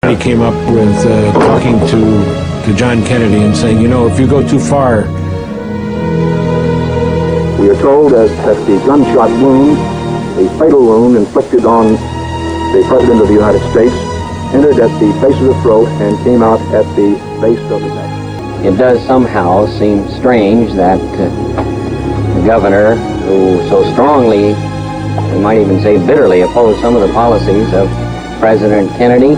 He came up with talking to John Kennedy and saying, you know, if you go too far. We are told that the gunshot wound, a fatal wound inflicted on the President of the United States, entered at the base of the throat and came out at the base of the neck. It does somehow seem strange that the governor, who so strongly, we might even say bitterly, opposed some of the policies of President Kennedy,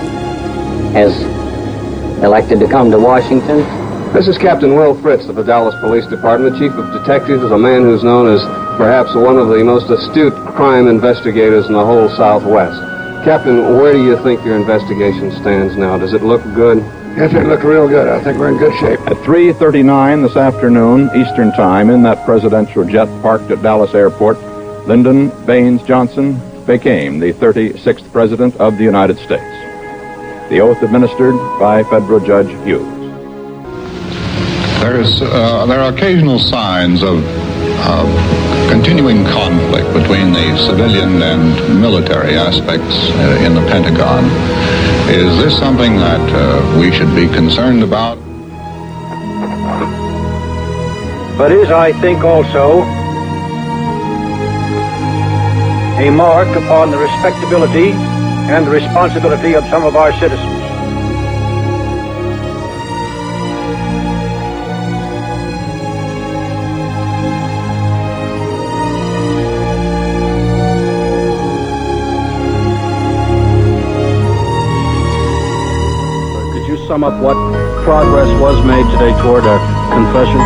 has elected to come to Washington. This is Captain Will Fritz of the Dallas Police Department. The Chief of Detectives is a man who's known as perhaps one of the most astute crime investigators in the whole Southwest. Captain, where do you think your investigation stands now? Does it look good? Yes, it looked real good. I think we're in good shape. At 3:39 this afternoon, Eastern Time, in that presidential jet parked at Dallas Airport, Lyndon Baines Johnson became the 36th President of the United States. The oath administered by Federal Judge Hughes. There are occasional signs of continuing conflict between the civilian and military aspects in the Pentagon. Is this something that we should be concerned about? But is, I think, also a mark upon the respectability and the responsibility of some of our citizens. Could you sum up what progress was made today toward a confession,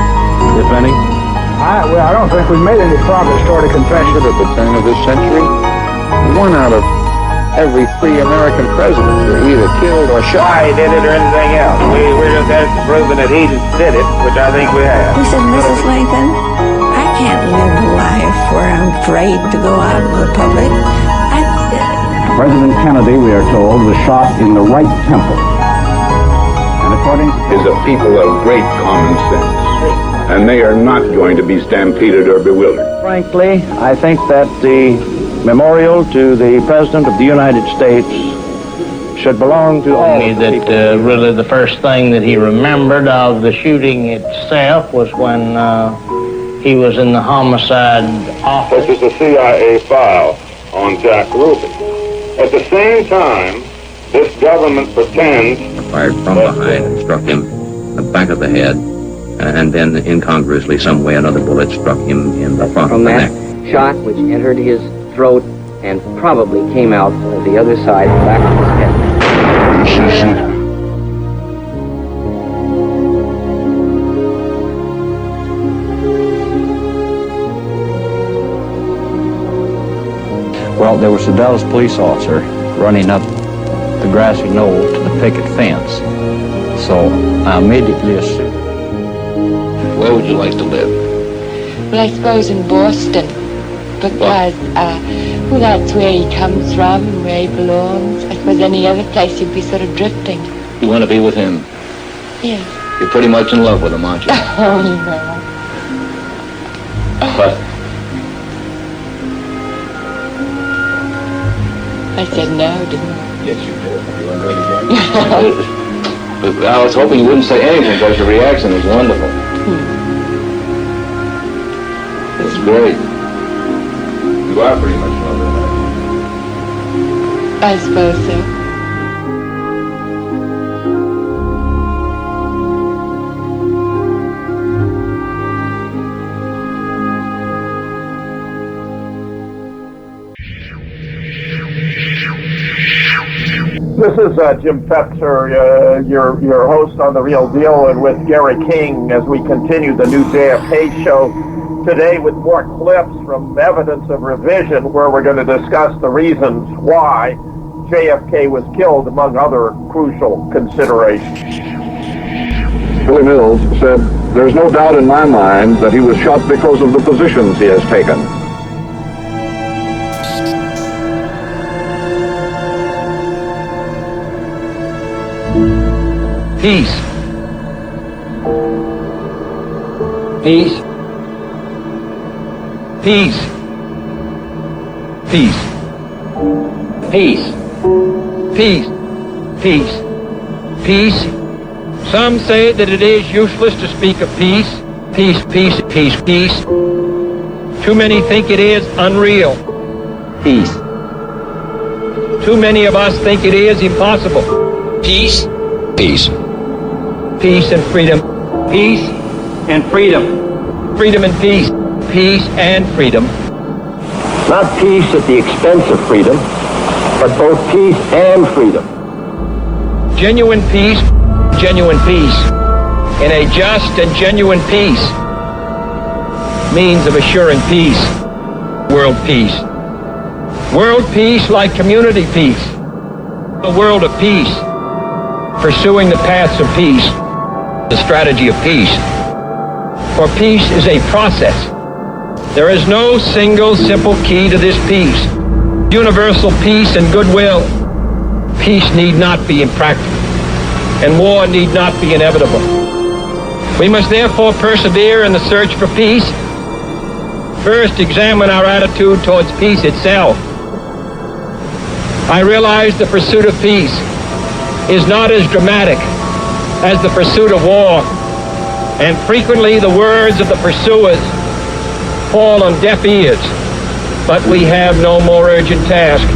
if any? I don't think we made any progress toward a confession. At the turn of this century, one out of every 3 American presidents were either killed or shot. Why he did it or anything else. We're just after proving that he did it, which I think we have. He said, Mrs. Lincoln, I can't live a life where I'm afraid to go out in the public. President Kennedy, we are told, was shot in the right temple. And according is a people of great common sense. And they are not going to be stampeded or bewildered. Frankly, I think that the memorial to the President of the United States should belong to all. That really the first thing that he remembered of the shooting itself was when he was in the homicide office. This is a CIA file on Jack Ruby. At the same time, this government pretends... Fired from behind and struck him in the back of the head, and then incongruously, some way, another bullet struck him in the front of the neck. From that shot, which entered his throat and probably came out the other side, back of his head. Well, there was a Dallas police officer running up the grassy knoll to the picket fence. So I immediately assumed. Where would you like to live? Well, I suppose in Boston, because well, that's where he comes from and where he belongs. I suppose any other place you'd be sort of drifting. You want to be with him? Yes. You're pretty much in love with him, aren't you? Oh, no. What? I said no, didn't I? Yes, you did. You want to do it again? I was hoping you wouldn't say anything because your reaction was wonderful. It's great. You are pretty much in love with him. I suppose so. This is Jim Fetzer, your host on The Real Deal, and with Gary King as we continue the new JFK Show today with more clips from Evidence of Revision, where we're going to discuss the reasons why JFK was killed, among other crucial considerations. Billy Mills said, "There's no doubt in my mind that he was shot because of the positions he has taken." Peace. Peace. Peace. Peace. Peace. Peace. Peace. peace. Some say that it is useless to speak of peace. Peace, peace, peace, peace. Too many think it is unreal. Peace. Too many of us think it is impossible. Peace. Peace. Peace and freedom. Peace and freedom. Freedom and peace. Peace and freedom. Not peace at the expense of freedom, but both peace and freedom. Genuine peace, genuine peace. In a just and genuine peace. Means of assuring peace. World peace. World peace like community peace. A world of peace. Pursuing the paths of peace. The strategy of peace. For peace is a process. There is no single simple key to this peace. Universal peace and goodwill. Peace need not be impractical, and war need not be inevitable. We must therefore persevere in the search for peace. First, examine our attitude towards peace itself. I realize the pursuit of peace is not as dramatic as the pursuit of war, and frequently the words of the pursuers fall on deaf ears, but we have no more urgent task.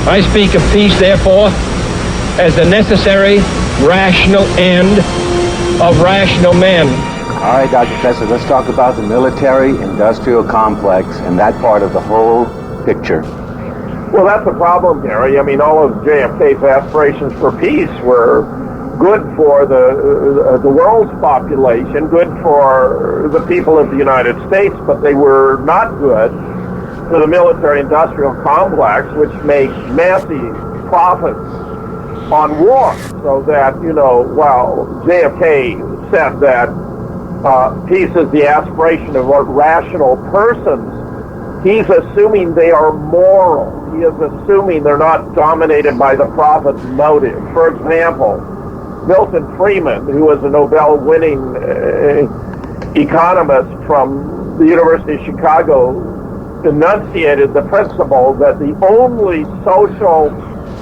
I speak of peace, therefore, as the necessary, rational end of rational men. All right, Dr. Fetzer, let's talk about the military-industrial complex and that part of the whole picture. Well, that's the problem, Gary. I mean, all of JFK's aspirations for peace were good for the world's population, good for the people of the United States, but they were not good for the military-industrial complex, which makes massive profits on war. So that, while JFK said that peace is the aspiration of rational persons, he's assuming they are moral. He is assuming they're not dominated by the profit motive. For example, Milton Friedman, who was a Nobel-winning economist from the University of Chicago, enunciated the principle that the only social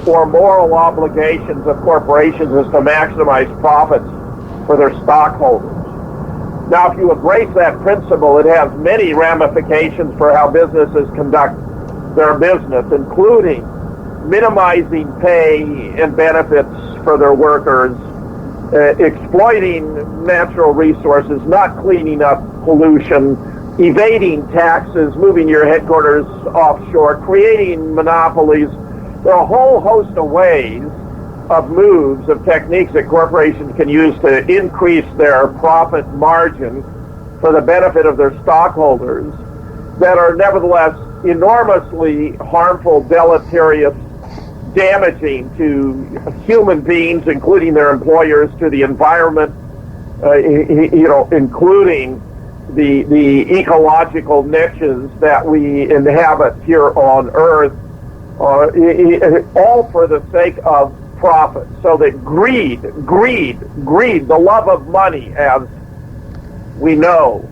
or moral obligations of corporations is to maximize profits for their stockholders. Now, if you embrace that principle, it has many ramifications for how businesses conduct their business, including minimizing pay and benefits for their workers, exploiting natural resources, not cleaning up pollution, evading taxes, moving your headquarters offshore, creating monopolies. There are a whole host of ways of moves, of techniques that corporations can use to increase their profit margin for the benefit of their stockholders that are nevertheless enormously harmful, deleterious, damaging to human beings, including their employers, to the environment, including the ecological niches that we inhabit here on Earth, all for the sake of profit. So that greed, the love of money, as we know,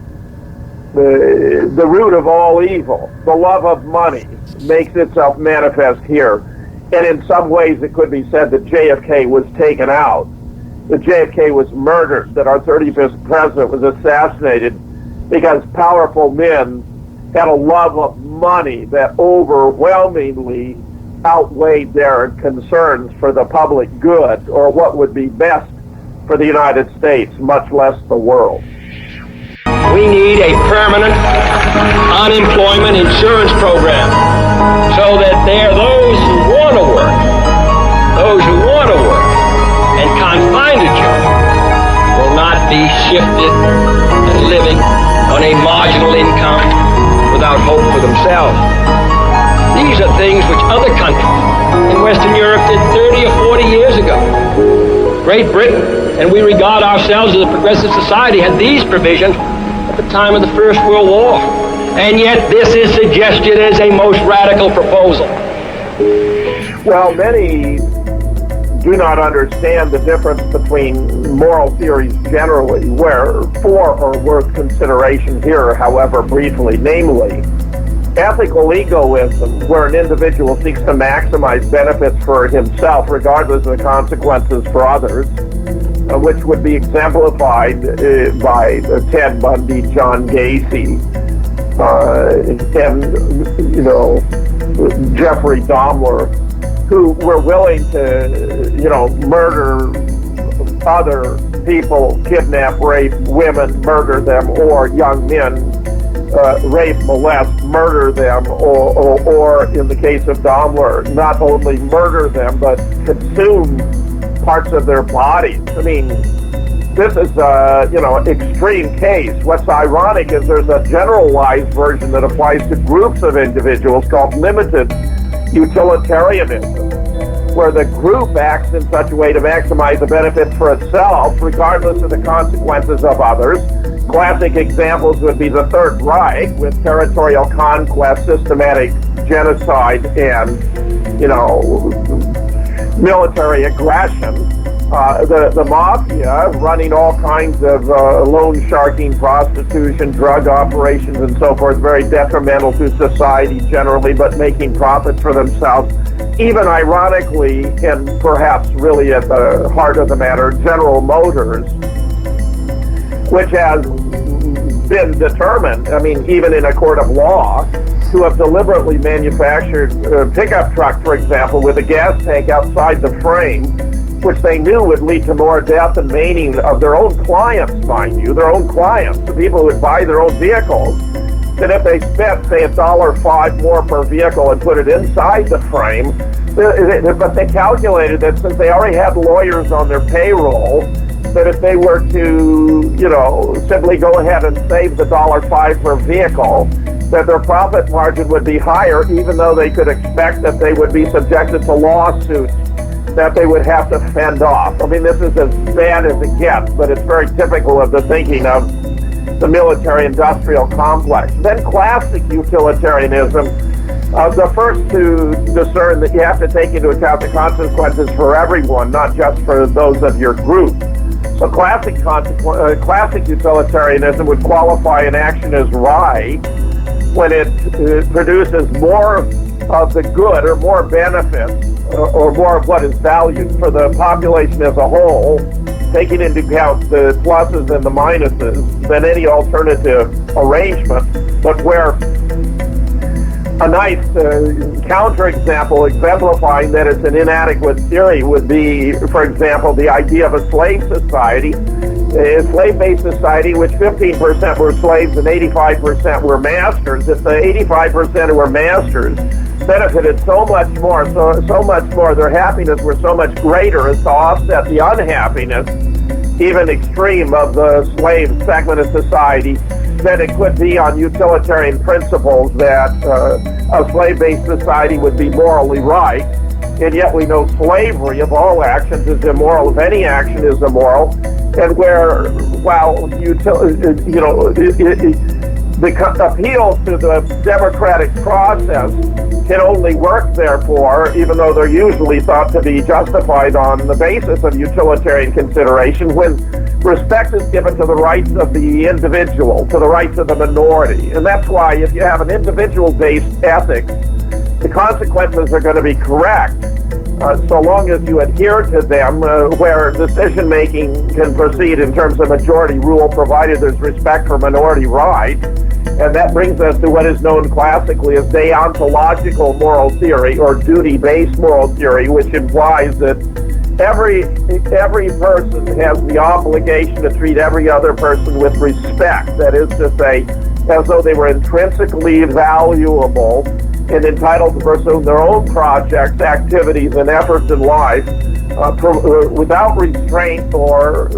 the root of all evil, the love of money, makes itself manifest here. And in some ways it could be said that JFK was taken out, that JFK was murdered, that our 35th president was assassinated because powerful men had a love of money that overwhelmingly outweighed their concerns for the public good or what would be best for the United States, much less the world. We need a permanent unemployment insurance program so that there are those who want to work and can't find a job will not be shifted and living on a marginal income without hope for themselves. These are things which other countries in Western Europe did 30 or 40 years ago. Great Britain, and we regard ourselves as a progressive society, had these provisions at the time of the First World War. And yet this is suggested as a most radical proposal. Well, many do not understand the difference between moral theories generally, where four are worth consideration here, however briefly, namely, ethical egoism, where an individual seeks to maximize benefits for himself regardless of the consequences for others, which would be exemplified by Ted Bundy, John Gacy, and Jeffrey Dahmer, who were willing to murder other people, kidnap, rape women, murder them, or young men, rape, molest, murder them, or in the case of Dahmer, not only murder them, but consume parts of their bodies. I mean, this is extreme case. What's ironic is there's a generalized version that applies to groups of individuals called limited utilitarianism, where the group acts in such a way to maximize the benefits for itself, regardless of the consequences of others. Classic examples would be the Third Reich, with territorial conquest, systematic genocide, and, military aggression. The mafia running all kinds of loan sharking, prostitution, drug operations, and so forth, very detrimental to society generally, but making profits for themselves. Even ironically, and perhaps really at the heart of the matter, General Motors, which has been determined, even in a court of law, to have deliberately manufactured a pickup truck, for example, with a gas tank outside the frame, which they knew would lead to more death and maiming of their own clients, mind you, their own clients, the people who would buy their own vehicles, than if they spent, say, $1.05 more per vehicle and put it inside the frame. But they calculated that since they already had lawyers on their payroll, that if they were to, simply go ahead and save the $1.05 per vehicle, that their profit margin would be higher, even though they could expect that they would be subjected to lawsuits that they would have to fend off. This is as bad as it gets, but it's very typical of the thinking of the military-industrial complex. Then classic utilitarianism, the first to discern that you have to take into account the consequences for everyone, not just for those of your group. So classic utilitarianism would qualify an action as right when it produces more of the good or more benefits or more of what is valued for the population as a whole, taking into account the pluses and the minuses, than any alternative arrangement, but where a nice counterexample exemplifying that it's an inadequate theory would be, for example, the idea of a slave society, a slave-based society which 15% were slaves and 85% were masters. If the 85% who were masters benefited so much more, their happiness were so much greater as to offset the unhappiness, even extreme, of the slave segment of society, then it could be on utilitarian principles that a slave-based society would be morally right, and yet we know slavery of all actions is immoral. If any action is immoral, and where, while the appeal to the democratic process can only work, therefore, even though they're usually thought to be justified on the basis of utilitarian consideration, when respect is given to the rights of the individual, to the rights of the minority. And that's why if you have an individual-based ethics, the consequences are going to be correct, so long as you adhere to them, where decision-making can proceed in terms of majority rule, provided there's respect for minority rights. And that brings us to what is known classically as deontological moral theory, or duty-based moral theory, which implies that every person has the obligation to treat every other person with respect. That is to say, as though they were intrinsically valuable and entitled to pursue their own projects, activities, and efforts in life without restraint or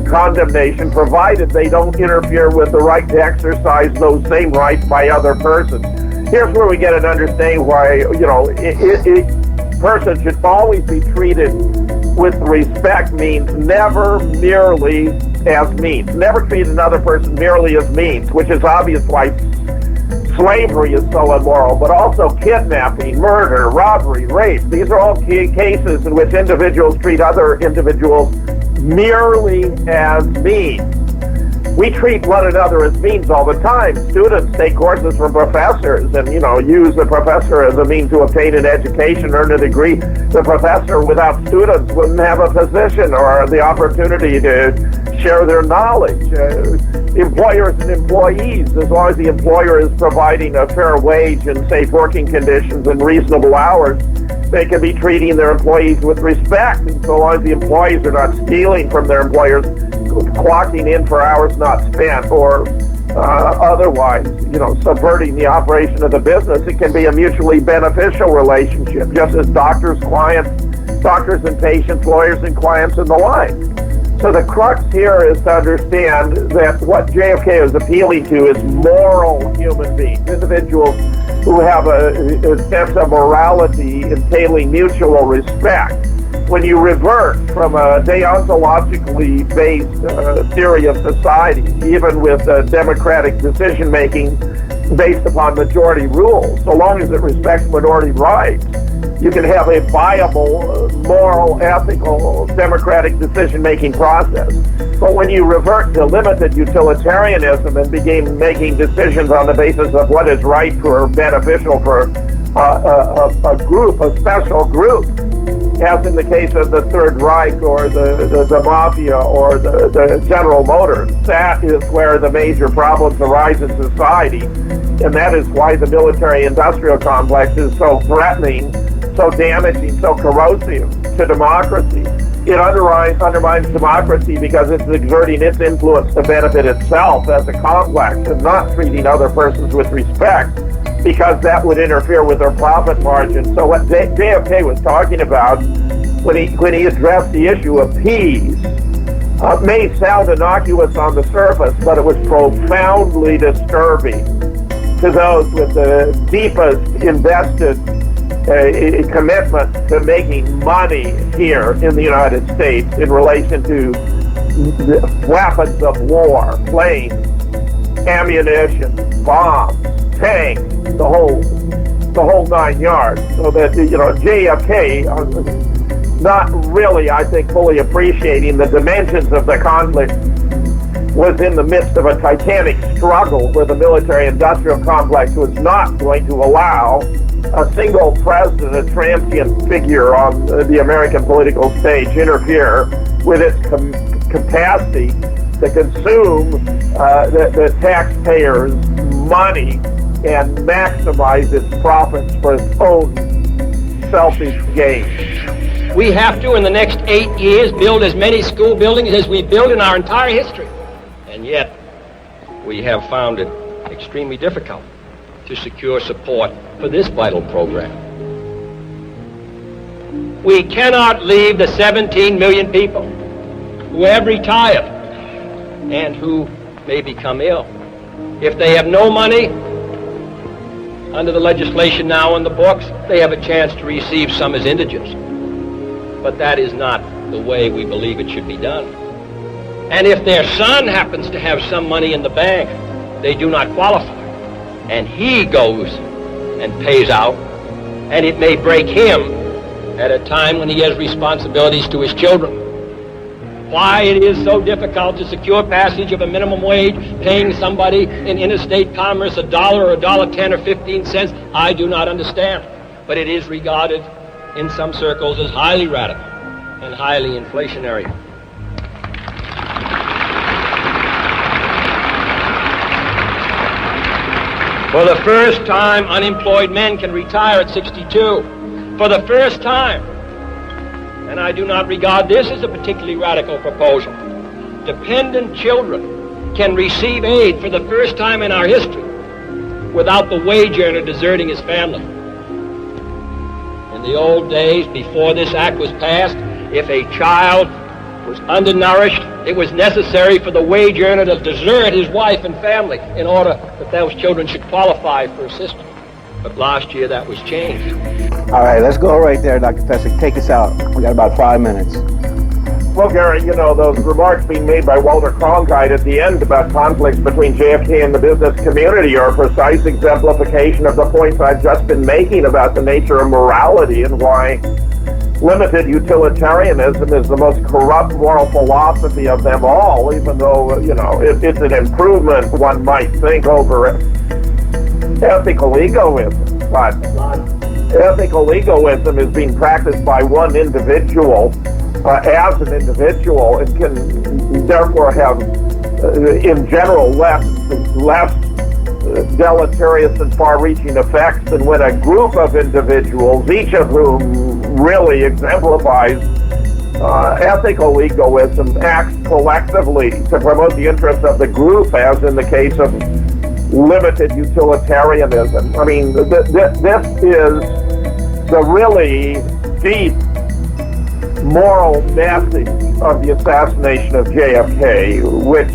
condemnation, provided they don't interfere with the right to exercise those same rights by other persons. Here's where we get an understanding why, person should always be treated with respect means never merely as means. Never treat another person merely as means, which is obvious why slavery is so immoral, but also kidnapping, murder, robbery, rape. These are all cases in which individuals treat other individuals merely as means, We treat one another as means all the time. Students take courses from professors and, use the professor as a means to obtain an education, earn a degree. The professor without students wouldn't have a position or the opportunity to share their knowledge. Employers and employees, as long as the employer is providing a fair wage and safe working conditions and reasonable hours, they can be treating their employees with respect. And so long as the employees are not stealing from their employers, clocking in for hours not spent, or otherwise, subverting the operation of the business, it can be a mutually beneficial relationship, just as doctors and patients, lawyers and clients, and the like. So the crux here is to understand that what JFK is appealing to is moral human beings, individuals who have a sense of morality entailing mutual respect. When you revert from a deontologically based theory of society, even with democratic decision-making based upon majority rule, so long as it respects minority rights, you can have a viable, moral, ethical, democratic decision-making process. But when you revert to limited utilitarianism and begin making decisions on the basis of what is right or beneficial for a group, a special group, as in the case of the Third Reich or the Mafia or the General Motors, that is where the major problems arise in society. And that is why the military-industrial complex is so threatening, so damaging, so corrosive to democracy. It undermines democracy because it's exerting its influence to benefit itself as a complex and not treating other persons with respect, because that would interfere with their profit margin. So what JFK was talking about when he addressed the issue of peace may sound innocuous on the surface, but it was profoundly disturbing to those with the deepest invested commitment to making money here in the United States in relation to the weapons of war, planes, ammunition, bombs, tanks, the whole 9 yards. So that JFK, not really, I think, fully appreciating the dimensions of the conflict, was in the midst of a titanic struggle where the military-industrial complex was not going to allow a single president, a transient figure on the American political stage, interfere with its capacity to consume the taxpayers' money and maximize its profits for its own selfish gain. We have to, in the next 8 years, build as many school buildings as we built in our entire history. And yet, we have found it extremely difficult to secure support for this vital program. We cannot leave the 17 million people who have retired and who may become ill. If they have no money, under the legislation now in the books, they have a chance to receive some as indigents. But that is not the way we believe it should be done. And if their son happens to have some money in the bank, they do not qualify. And he goes and pays out, and it may break him at a time when he has responsibilities to his children. Why it is so difficult to secure passage of a minimum wage, paying somebody in interstate commerce $1 or $1.10 or 15 cents, I do not understand. But it is regarded in some circles as highly radical and highly inflationary. For the first time, unemployed men can retire at 62. For the first time. And I do not regard this as a particularly radical proposal. Dependent children can receive aid for the first time in our history without the wage earner deserting his family. In the old days, before this act was passed, if a child was undernourished, it was necessary for the wage earner to desert his wife and family in order that those children should qualify for assistance. But last year that was changed. All right, let's go right there, Dr. Fetzer. Take us out. We got about 5 minutes. Well, Gary, those remarks being made by Walter Cronkite at the end about conflicts between JFK and the business community are a precise exemplification of the points I've just been making about the nature of morality and why limited utilitarianism is the most corrupt moral philosophy of them all, even though, it's an improvement, one might think, over ethical egoism. But ethical egoism is being practiced by one individual as an individual, and can therefore have, in general, less deleterious and far-reaching effects than when a group of individuals, each of whom really exemplifies ethical egoism, acts collectively to promote the interests of the group, as in the case of limited utilitarianism. I mean, this is the really deep moral message of the assassination of JFK, which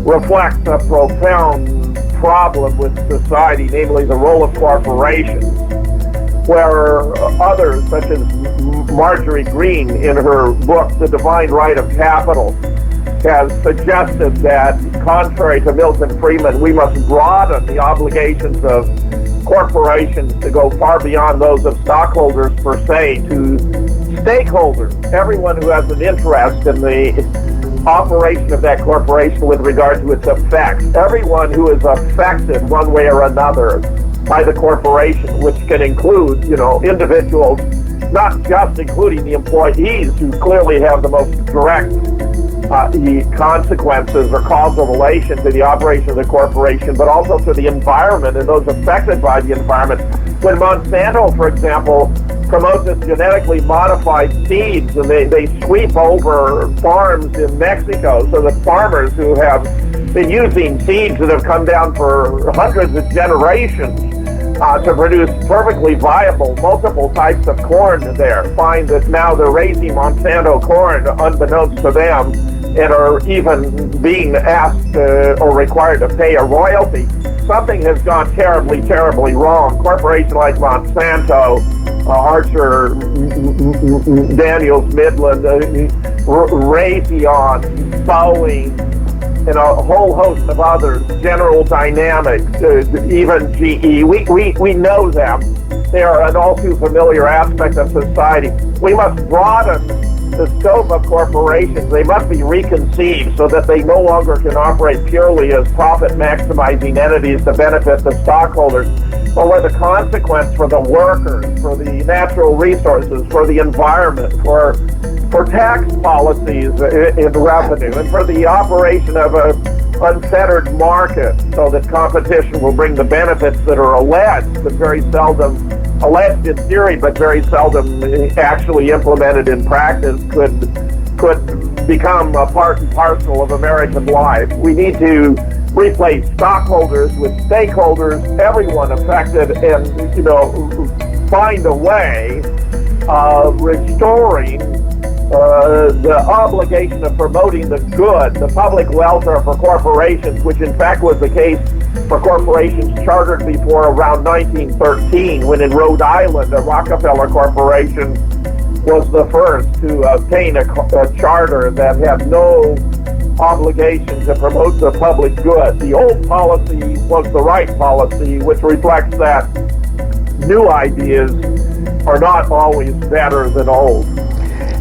reflects a profound problem with society, namely the role of corporations, where others, such as Marjorie Green in her book, The Divine Right of Capital, has suggested that, contrary to Milton Friedman, we must broaden the obligations of corporations to go far beyond those of stockholders per se, to stakeholders, everyone who has an interest in the operation of that corporation with regard to its effects, everyone who is affected one way or another by the corporation, which can include, individuals, not just including the employees who clearly have the most direct consequences or causal relation to the operation of the corporation, but also to the environment and those affected by the environment. When Monsanto, for example, promotes its genetically modified seeds, and they sweep over farms in Mexico, so that farmers who have been using seeds that have come down for hundreds of generations to produce perfectly viable multiple types of corn there, find that now they're raising Monsanto corn unbeknownst to them, and are even being asked or required to pay a royalty. Something has gone terribly, terribly wrong. Corporations like Monsanto, Archer, Daniels Midland, Raytheon, Boeing, and a whole host of others, General Dynamics, even GE. We know them. They are an all too familiar aspect of society. We must broaden the scope of corporations. They must be reconceived so that they no longer can operate purely as profit-maximizing entities to benefit the stockholders, but where the consequence for the workers, for the natural resources, for the environment, for tax policies in revenue, and for the operation of an unfettered market, so that competition will bring the benefits that are alleged, but very seldom alleged in theory, but very seldom actually implemented in practice, could become a part and parcel of American life. We need to replace stockholders with stakeholders, everyone affected, and find a way of restoring the obligation of promoting the good, the public welfare for corporations, which in fact was the case for corporations chartered before around 1913, when in Rhode Island, a Rockefeller Corporation was the first to obtain a charter that had no obligation to promote the public good. The old policy was the right policy, which reflects that new ideas are not always better than old.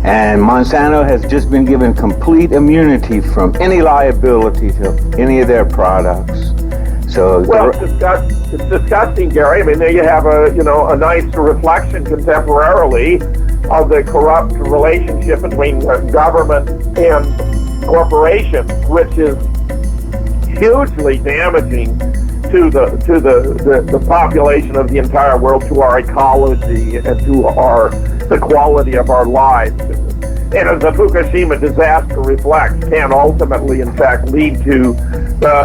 And Monsanto has just been given complete immunity from any liability to any of their products. So well, it's disgusting, Gary. I mean, there you have a nice reflection contemporarily of the corrupt relationship between government and corporations, which is hugely damaging to the population of the entire world, to our ecology, and to the quality of our lives. And as the Fukushima disaster reflects, can ultimately, in fact, lead to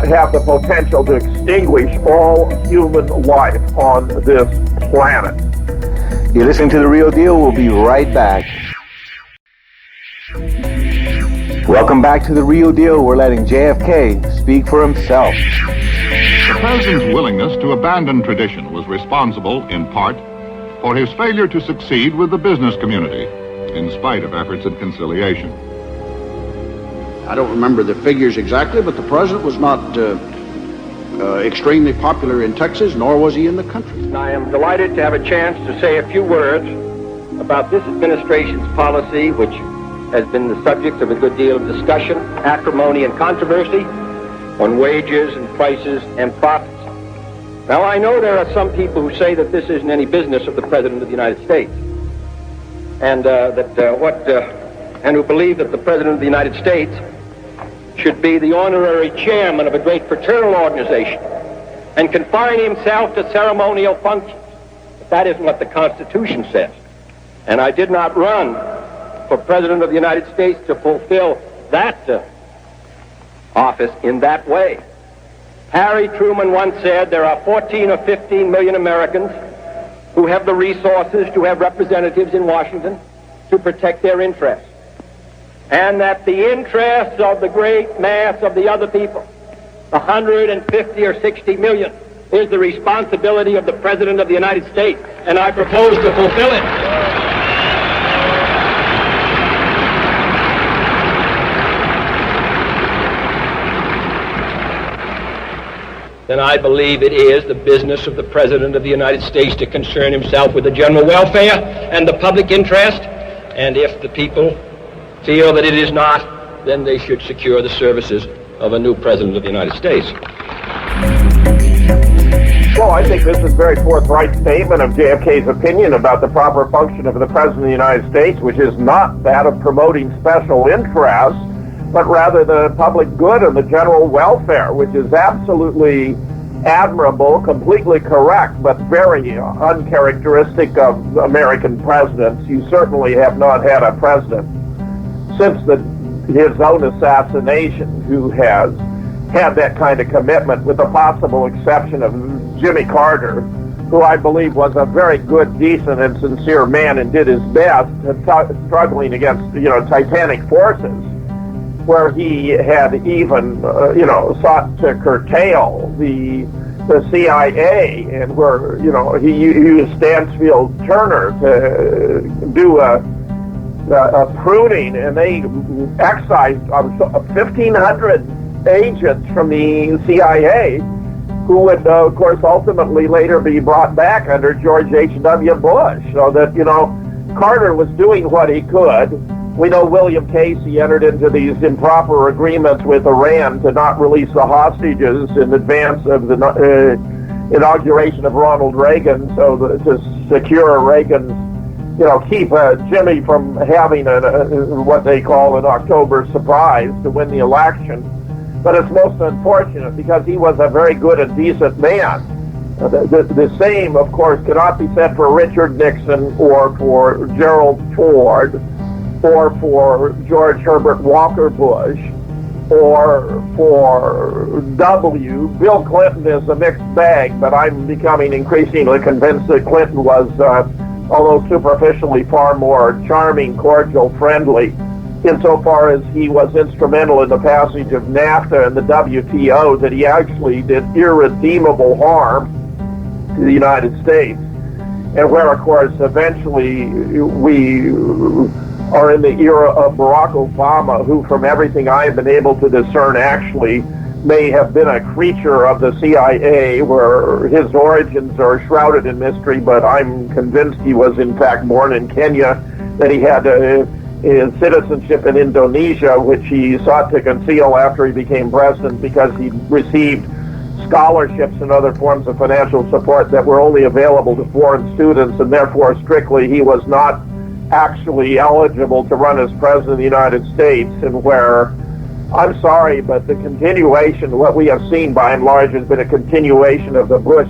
have the potential to extinguish all human life on this planet. You're listening to The Real Deal. We'll be right back. Welcome back to The Real Deal. We're letting JFK speak for himself. The president's willingness to abandon tradition was responsible, in part, for his failure to succeed with the business community, in spite of efforts at conciliation. I don't remember the figures exactly, but the president was not extremely popular in Texas, nor was he in the country. I am delighted to have a chance to say a few words about this administration's policy, which has been the subject of a good deal of discussion, acrimony, and controversy on wages and prices and profits. Now, I know there are some people who say that this isn't any business of the President of the United States, and and who believe that the President of the United States should be the honorary chairman of a great fraternal organization and confine himself to ceremonial functions. But that isn't what the Constitution says. And I did not run for President of the United States to fulfill that office in that way. Harry Truman once said there are 14 or 15 million Americans who have the resources to have representatives in Washington to protect their interests. And that the interests of the great mass of the other people, 150 or 60 million, is the responsibility of the President of the United States, and I propose to fulfill it. Then I believe it is the business of the President of the United States to concern himself with the general welfare and the public interest, and if the people feel that it is not, then they should secure the services of a new President of the United States. Well, I think this is a very forthright statement of JFK's opinion about the proper function of the President of the United States, which is not that of promoting special interests, but rather the public good and the general welfare, which is absolutely admirable, completely correct, but very uncharacteristic of American presidents. You certainly have not had a president since his own assassination who has had that kind of commitment, with the possible exception of Jimmy Carter, who I believe was a very good, decent, and sincere man and did his best struggling against, titanic forces, where he had even, sought to curtail the CIA, and where, he used Stansfield Turner to do a pruning, and they excised 1,500 agents from the CIA, who would, of course, ultimately later be brought back under George H.W. Bush. So that, Carter was doing what he could. We know William Casey entered into these improper agreements with Iran to not release the hostages in advance of the inauguration of Ronald Reagan, to secure Reagan's, keep Jimmy from having what they call an October surprise to win the election. But it's most unfortunate because he was a very good and decent man. The same, of course, cannot be said for Richard Nixon or for Gerald Ford or for George Herbert Walker Bush or for W. Bill Clinton is a mixed bag, but I'm becoming increasingly convinced that Clinton was, although superficially, far more charming, cordial, friendly, insofar as he was instrumental in the passage of NAFTA and the WTO, that he actually did irredeemable harm to the United States. And where, of course, eventually we are in the era of Barack Obama, who, from everything I have been able to discern, actually may have been a creature of the CIA, where his origins are shrouded in mystery, but I'm convinced he was, in fact, born in Kenya, that he had his citizenship in Indonesia, which he sought to conceal after he became president because he received scholarships and other forms of financial support that were only available to foreign students, and therefore strictly he was not actually eligible to run as president of the United States. And where, I'm sorry, but the continuation, what we have seen by and large has been a continuation of the Bush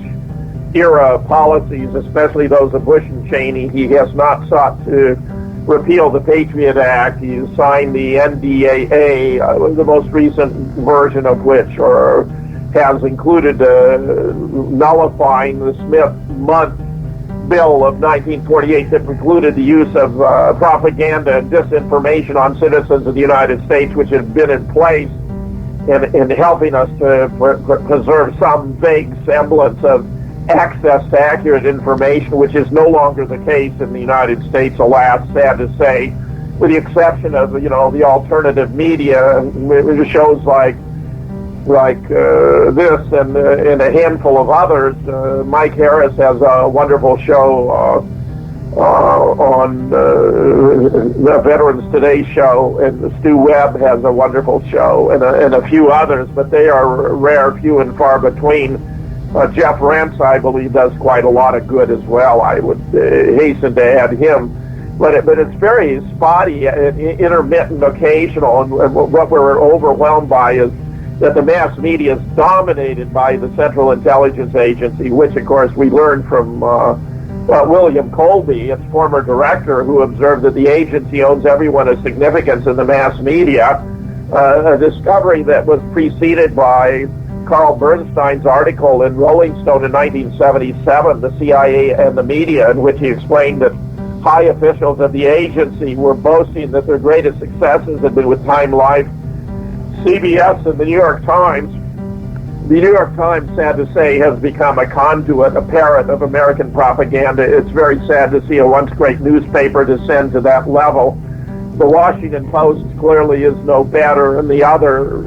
era policies, especially those of Bush and Cheney. He has not sought to repeal the Patriot Act. He signed the NDAA, the most recent version of which has included nullifying the Smith-Mudd Bill of 1948 that precluded the use of propaganda and disinformation on citizens of the United States, which had been in place in helping us to preserve some vague semblance of access to accurate information, which is no longer the case in the United States, alas, sad to say, with the exception of, the alternative media, shows like this and a handful of others. Mike Harris has a wonderful show on the Veterans Today show, and Stu Webb has a wonderful show, and a few others, but they are rare, few and far between. Jeff Rentz, I believe, does quite a lot of good as well. I would hasten to add him. But it's very spotty, intermittent, occasional, and what we're overwhelmed by is that the mass media is dominated by the Central Intelligence Agency, which, of course, we learned from William Colby, its former director, who observed that the agency owns everyone of significance in the mass media, a discovery that was preceded by Carl Bernstein's article in Rolling Stone in 1977, The CIA and the Media, in which he explained that high officials of the agency were boasting that their greatest successes had been with Time Life, CBS, and the New York Times. The New York Times, sad to say, has become a conduit, a parrot of American propaganda. It's very sad to see a once great newspaper descend to that level. The Washington Post clearly is no better, and the other,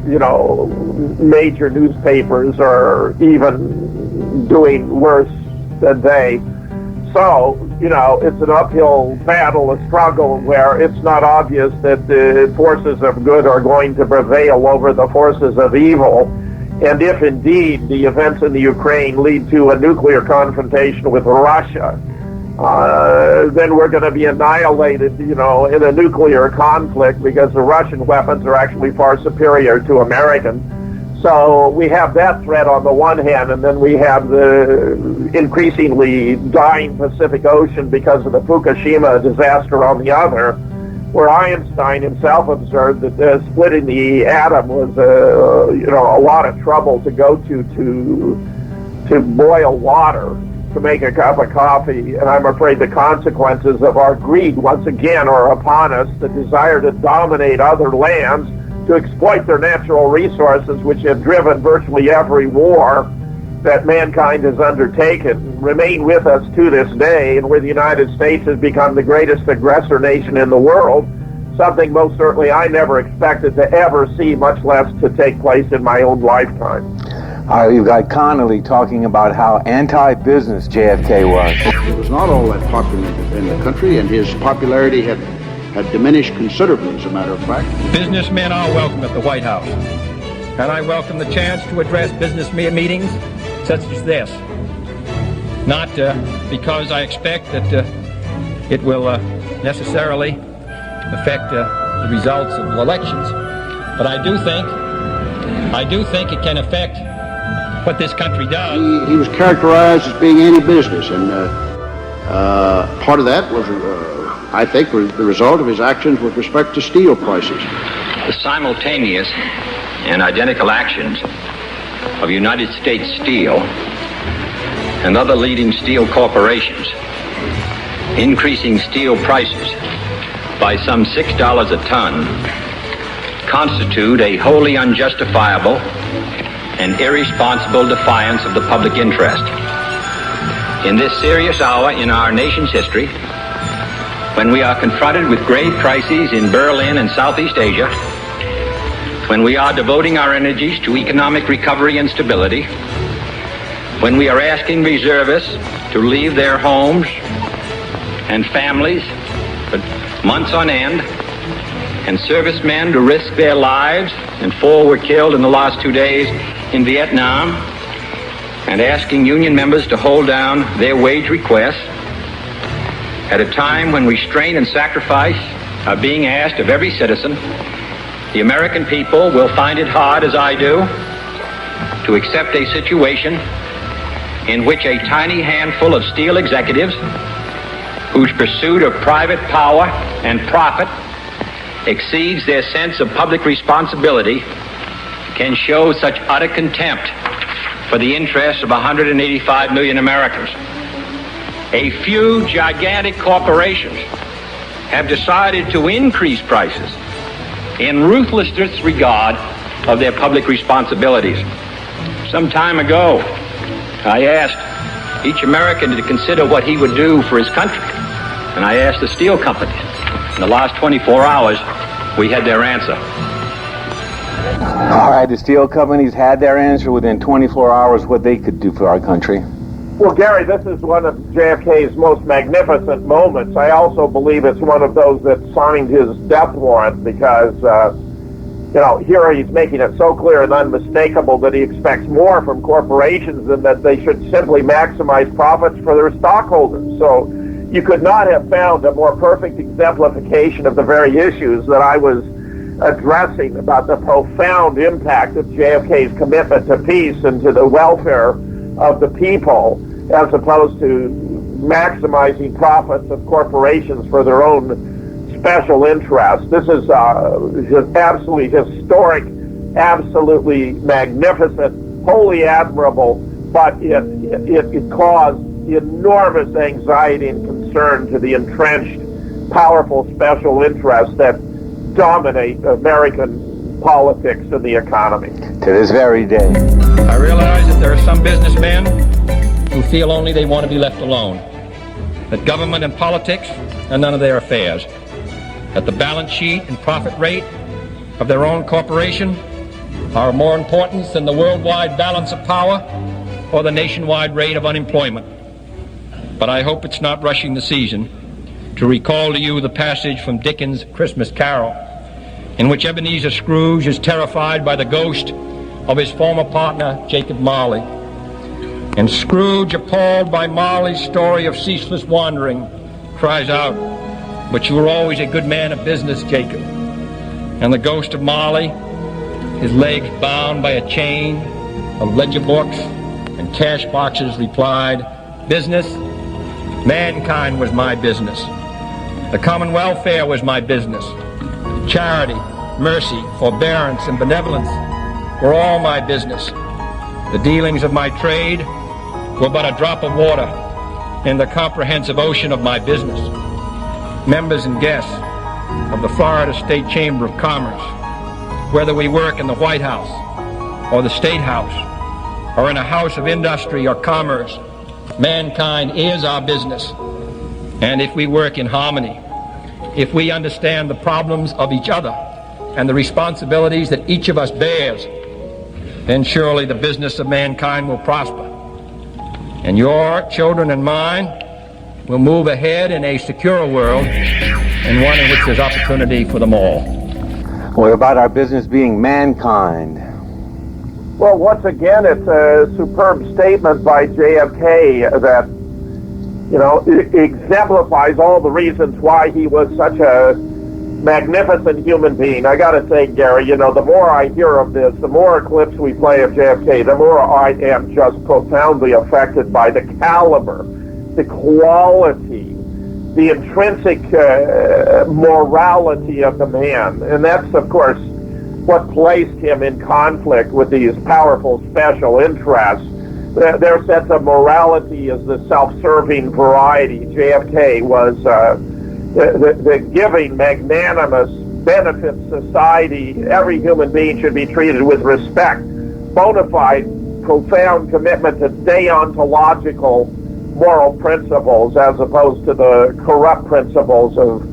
major newspapers are even doing worse than they. So, it's an uphill battle, a struggle where it's not obvious that the forces of good are going to prevail over the forces of evil. And if indeed the events in the Ukraine lead to a nuclear confrontation with Russia, then we're going to be annihilated, in a nuclear conflict, because the Russian weapons are actually far superior to American. So we have that threat on the one hand, and then we have the increasingly dying Pacific Ocean because of the Fukushima disaster on the other, where Einstein himself observed that splitting the atom was a lot of trouble to go to boil water to make a cup of coffee. And I'm afraid the consequences of our greed once again are upon us, the desire to dominate other lands, to exploit their natural resources, which have driven virtually every war that mankind has undertaken, remain with us to this day, and where the United States has become the greatest aggressor nation in the world, something most certainly I never expected to ever see, much less to take place in my own lifetime. You've got Connolly talking about how anti-business JFK was. He was not all that popular in the country, and his popularity had diminished considerably, as a matter of fact. Businessmen are welcome at the White House, and I welcome the chance to address business meetings such as this. Not because I expect that it will necessarily affect the results of elections, but I do think it can affect what this country does. He was characterized as being anti-business, and part of that was, I think, the result of his actions with respect to steel prices. The simultaneous and identical actions of United States Steel and other leading steel corporations increasing steel prices by some $6 a ton constitute a wholly unjustifiable and irresponsible defiance of the public interest. In this serious hour in our nation's history, when we are confronted with grave crises in Berlin and Southeast Asia, when we are devoting our energies to economic recovery and stability, when we are asking reservists to leave their homes and families for months on end, and servicemen to risk their lives, and 4 were killed in the last 2 days in Vietnam, and asking union members to hold down their wage requests, at a time when restraint and sacrifice are being asked of every citizen, the American people will find it hard, as I do, to accept a situation in which a tiny handful of steel executives, whose pursuit of private power and profit exceeds their sense of public responsibility, can show such utter contempt for the interests of 185 million Americans. A few gigantic corporations have decided to increase prices in ruthless disregard of their public responsibilities. Some time ago, I asked each American to consider what he would do for his country, and I asked the steel companies. In the last 24 hours, we had their answer. All right, the steel companies had their answer within 24 hours what they could do for our country. Well, Gary, this is one of JFK's most magnificent moments. I also believe it's one of those that signed his death warrant because, here he's making it so clear and unmistakable that he expects more from corporations than that they should simply maximize profits for their stockholders. So you could not have found a more perfect exemplification of the very issues that I was addressing about the profound impact of JFK's commitment to peace and to the welfare of the people, as opposed to maximizing profits of corporations for their own special interests. This is absolutely historic, absolutely magnificent, wholly admirable, but it caused enormous anxiety and concern to the entrenched, powerful special interests that dominate American politics and the economy. To this very day. I realize that there are some businessmen who feel only they want to be left alone, that government and politics are none of their affairs, that the balance sheet and profit rate of their own corporation are of more importance than the worldwide balance of power or the nationwide rate of unemployment. But I hope it's not rushing the season to recall to you the passage from Dickens' Christmas Carol, in which Ebenezer Scrooge is terrified by the ghost of his former partner, Jacob Marley. And Scrooge, appalled by Marley's story of ceaseless wandering, cries out, "But you were always a good man of business, Jacob." And the ghost of Marley, his legs bound by a chain of ledger books and cash boxes, replied, "Business? Mankind was my business. The common welfare was my business. Charity, mercy, forbearance, and benevolence were all my business. The dealings of my trade were but a drop of water in the comprehensive ocean of my business. Members and guests of the Florida State Chamber of Commerce, whether we work in the White House or the State House or in a house of industry or commerce, mankind is our business. And if we work in harmony, if we understand the problems of each other and the responsibilities that each of us bears, then surely the business of mankind will prosper. And your children and mine will move ahead in a secure world, and one in which there's opportunity for them all." What about our business being mankind? Well, once again, it's a superb statement by JFK that, it exemplifies all the reasons why he was such a magnificent human being. I got to say, Gary, the more I hear of this, the more clips we play of JFK, the more I am just profoundly affected by the caliber, the quality, the intrinsic morality of the man. And that's, of course, what placed him in conflict with these powerful special interests. Their sense of morality is the self-serving variety. JFK was the giving, magnanimous, benefit society. Every human being should be treated with respect. Bona fide, profound commitment to deontological moral principles as opposed to the corrupt principles of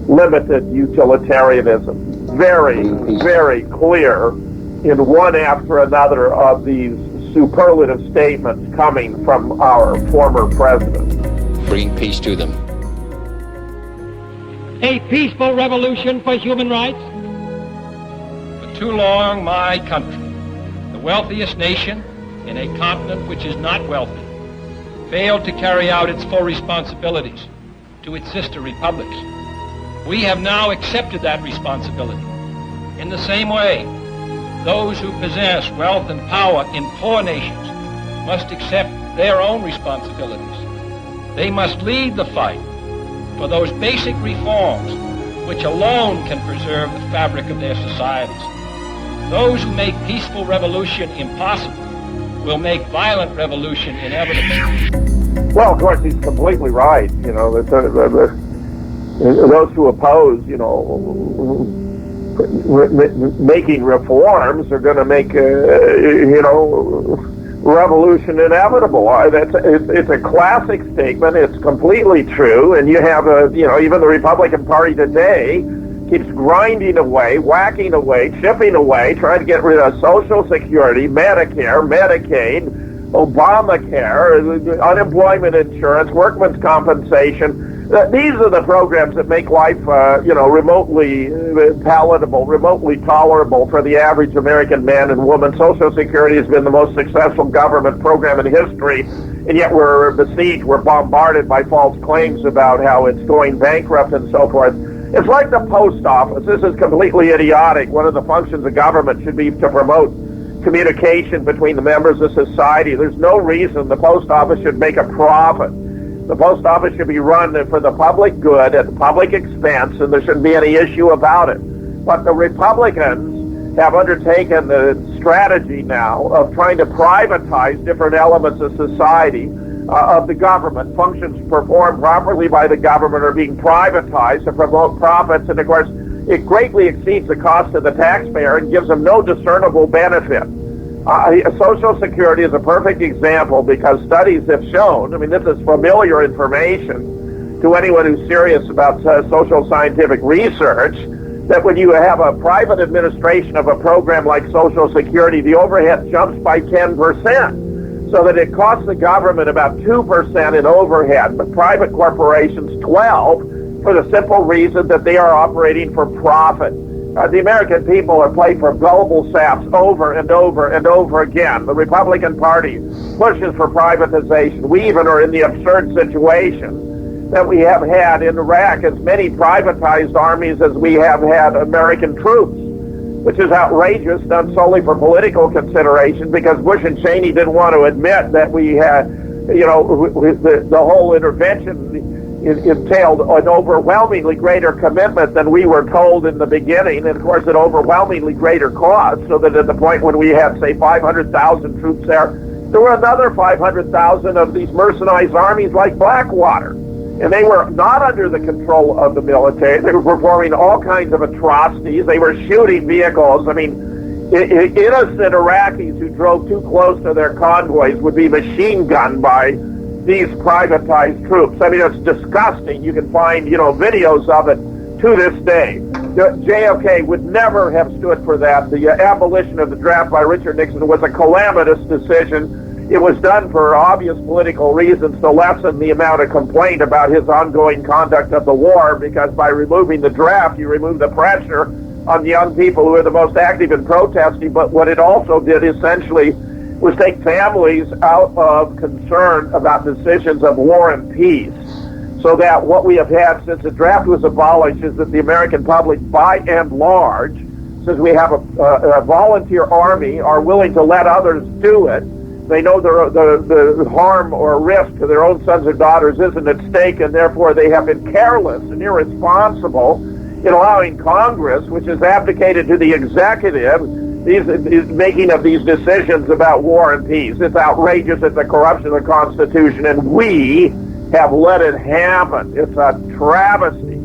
limited utilitarianism. Very, very clear in one after another of these superlative statements coming from our former president. Bring peace to them. A peaceful revolution for human rights. For too long, my country, the wealthiest nation in a continent which is not wealthy, failed to carry out its full responsibilities to its sister republics. We have now accepted that responsibility. In the same way, those who possess wealth and power in poor nations must accept their own responsibilities. They must lead the fight for those basic reforms which alone can preserve the fabric of their societies. Those who make peaceful revolution impossible will make violent revolution inevitable. Well, of course, he's completely right. Those who oppose, making reforms are going to make, revolution inevitable. It's a classic statement. It's completely true. And you have, even the Republican Party today keeps grinding away, whacking away, chipping away, trying to get rid of Social Security, Medicare, Medicaid, Obamacare, unemployment insurance, workman's compensation. These are the programs that make life, remotely palatable, remotely tolerable for the average American man and woman. Social Security has been the most successful government program in history, and yet we're besieged, we're bombarded by false claims about how it's going bankrupt and so forth. It's like the post office. This is completely idiotic. One of the functions of government should be to promote communication between the members of society. There's no reason the post office should make a profit. The post office should be run for the public good at the public expense, and there shouldn't be any issue about it. But the Republicans have undertaken the strategy now of trying to privatize different elements of society, of the government. Functions performed properly by the government are being privatized to promote profits, and of course, it greatly exceeds the cost of the taxpayer and gives them no discernible benefit. Social Security is a perfect example because studies have shown, this is familiar information to anyone who's serious about social scientific research, that when you have a private administration of a program like Social Security, the overhead jumps by 10%, so that it costs the government about 2% in overhead, but private corporations 12%, for the simple reason that they are operating for profit. The American people are played for gullible saps over and over and over again. The Republican Party pushes for privatization. We even are in the absurd situation that we have had in Iraq as many privatized armies as we have had American troops, which is outrageous, done solely for political consideration, because Bush and Cheney didn't want to admit that we had, the whole intervention entailed an overwhelmingly greater commitment than we were told in the beginning, and of course at overwhelmingly greater cost, so that at the point when we had, say, 500,000 troops there were another 500,000 of these mercenized armies like Blackwater. And they were not under the control of the military. They were performing all kinds of atrocities. They were shooting vehicles. Innocent Iraqis who drove too close to their convoys would be machine gunned by these privatized troops. It's disgusting. You can find, videos of it to this day. JFK would never have stood for that. The abolition of the draft by Richard Nixon was a calamitous decision. It was done for obvious political reasons to lessen the amount of complaint about his ongoing conduct of the war, because by removing the draft, you remove the pressure on the young people who are the most active in protesting. But what it also did essentially was take families out of concern about decisions of war and peace, so that what we have had since the draft was abolished is that the American public, by and large, since we have a volunteer army, are willing to let others do it. They know the harm or risk to their own sons or daughters isn't at stake, and therefore they have been careless and irresponsible in allowing Congress, which has abdicated to the executive, these making of these decisions about war and peace. It's outrageous. It's a corruption of the Constitution, and we have let it happen. It's a travesty.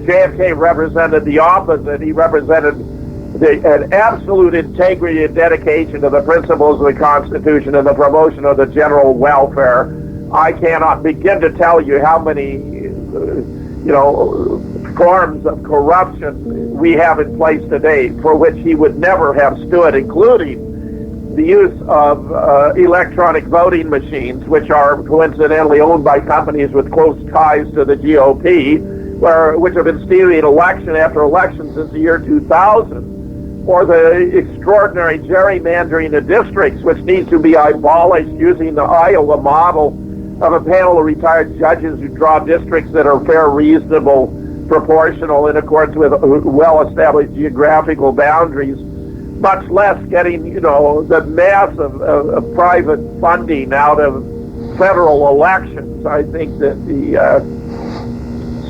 JFK represented the opposite. He represented an absolute integrity and dedication to the principles of the Constitution and the promotion of the general welfare. I cannot begin to tell you how many, forms of corruption we have in place today for which he would never have stood, including the use of electronic voting machines, which are coincidentally owned by companies with close ties to the GOP, which have been stealing election after election since the year 2000, or the extraordinary gerrymandering of districts, which needs to be abolished using the Iowa model of a panel of retired judges who draw districts that are fair, reasonable, proportional, in accordance with well-established geographical boundaries, much less getting, the mass of private funding out of federal elections. I think that the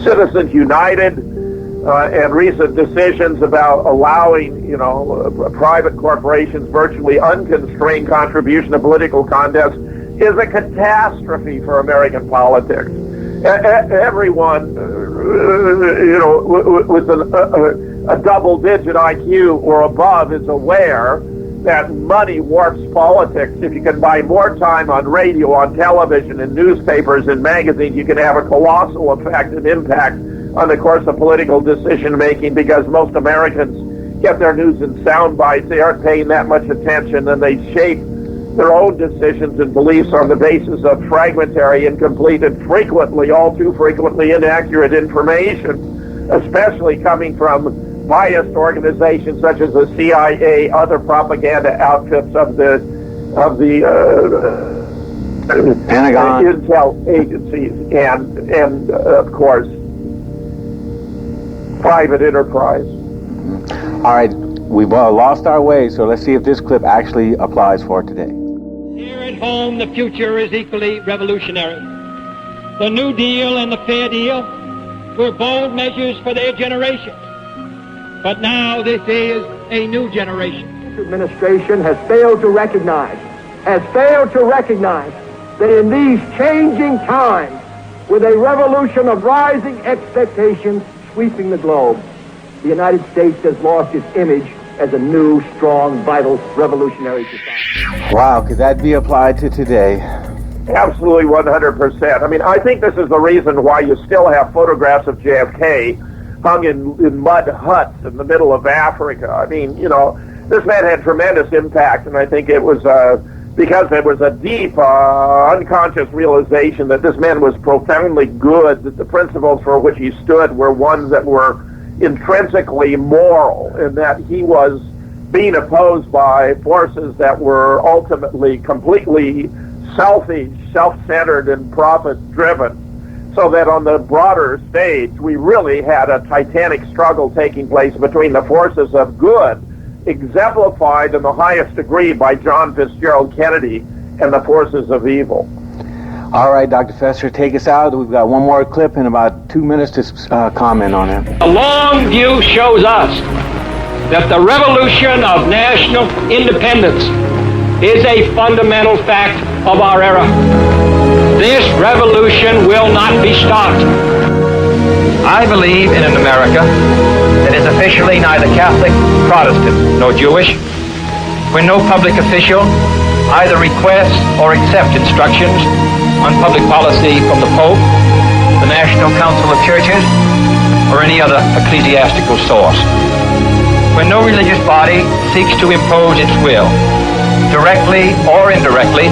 Citizens United and recent decisions about allowing, private corporations virtually unconstrained contribution to political contests is a catastrophe for American politics. Everyone, with a double-digit IQ or above is aware that money warps politics. If you can buy more time on radio, on television, in newspapers, and magazines, you can have a colossal effect and impact on the course of political decision-making, because most Americans get their news in sound bites. They aren't paying that much attention, and they shape their own decisions and beliefs on the basis of fragmentary, incomplete, and frequently, all too frequently, inaccurate information, especially coming from biased organizations such as the CIA, other propaganda outfits of the Pentagon, intel agencies, and of course, private enterprise. All right, we've lost our way, so let's see if this clip actually applies for today. Here at home, the future is equally revolutionary. The New Deal and the Fair Deal were bold measures for their generation. But now this is a new generation. This administration has failed to recognize that in these changing times, with a revolution of rising expectations sweeping the globe, the United States has lost its image as a new, strong, vital, revolutionary society. Wow, could that be applied to today? Absolutely, 100%. I mean, I think this is the reason why you still have photographs of JFK hung in mud huts in the middle of Africa. I mean, you know, this man had tremendous impact, and I think it was because there was a deep, unconscious realization that this man was profoundly good, that the principles for which he stood were ones that were intrinsically moral, and that he was being opposed by forces that were ultimately completely selfish, self-centered, and profit-driven. So that on the broader stage, we really had a titanic struggle taking place between the forces of good, exemplified in the highest degree by John Fitzgerald Kennedy, and the forces of evil. All right, Dr. Fetzer, take us out. We've got one more clip and about 2 minutes to comment on it. The long view shows us that the revolution of national independence is a fundamental fact of our era. This revolution will not be stopped. I believe in an America that is officially neither Catholic, Protestant, nor Jewish, where no public official either requests or accepts instructions on public policy from the Pope, the National Council of Churches, or any other ecclesiastical source. When no religious body seeks to impose its will, directly or indirectly,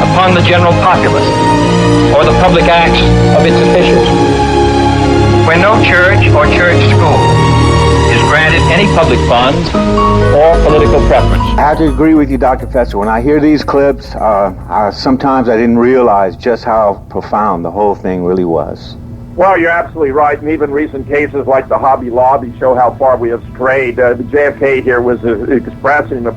upon the general populace or the public acts of its officials. When no church or church school is granted any public funds or political preference. I have to agree with you, Dr. Fetzer. When I hear these clips, sometimes I didn't realize just how profound the whole thing really was. Well, you're absolutely right, and even recent cases like the Hobby Lobby show how far we have strayed. The JFK here was expressing a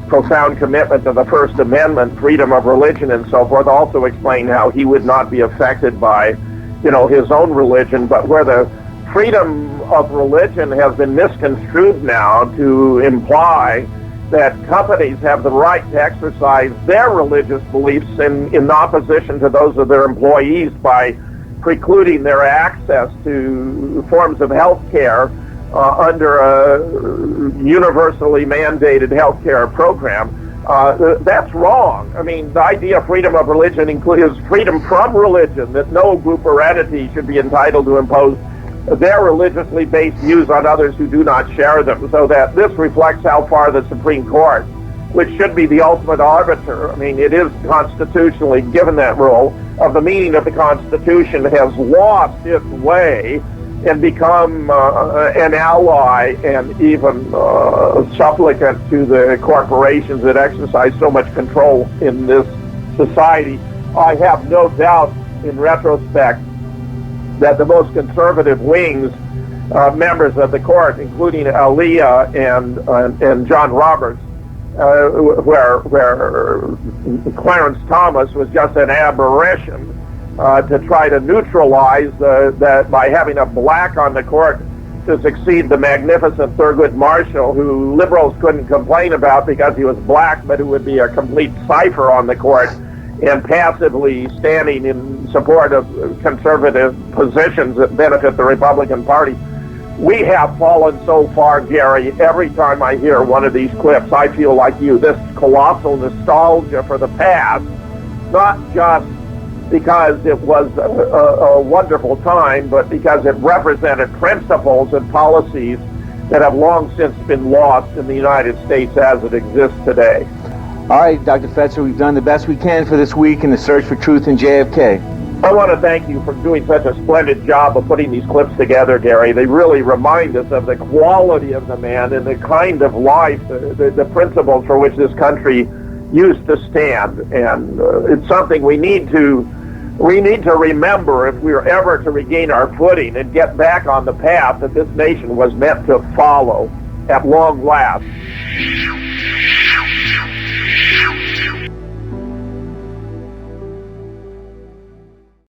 profound commitment to the First Amendment, freedom of religion, and so forth. Also explained how he would not be affected by, his own religion, but where the freedom of religion has been misconstrued now to imply that companies have the right to exercise their religious beliefs in opposition to those of their employees by precluding their access to forms of health care under a universally mandated health care program. That's wrong. I mean, the idea of freedom of religion includes freedom from religion, that no group or entity should be entitled to impose their religiously based views on others who do not share them, so that this reflects how far the Supreme Court, which should be the ultimate arbiter, I mean, it is constitutionally given that role, of the meaning of the Constitution, has lost its way and become an ally and even supplicant to the corporations that exercise so much control in this society. I have no doubt, in retrospect, that the most conservative wings, members of the court, including Aliyah and John Roberts, where Clarence Thomas was just an aberration, to try to neutralize that by having a black on the court to succeed the magnificent Thurgood Marshall, who liberals couldn't complain about because he was black, but who would be a complete cipher on the court and passively standing in support of conservative positions that benefit the Republican Party. We have fallen so far, Gary. Every time I hear one of these clips, I feel like you, this colossal nostalgia for the past, not just because it was a wonderful time, but because it represented principles and policies that have long since been lost in the United States as it exists today. All right, Dr. Fetzer, we've done the best we can for this week in the search for truth in JFK. I want to thank you for doing such a splendid job of putting these clips together, Gary. They really remind us of the quality of the man and the kind of life, the principles for which this country used to stand. And it's something we need to remember if we are ever to regain our footing and get back on the path that this nation was meant to follow at long last.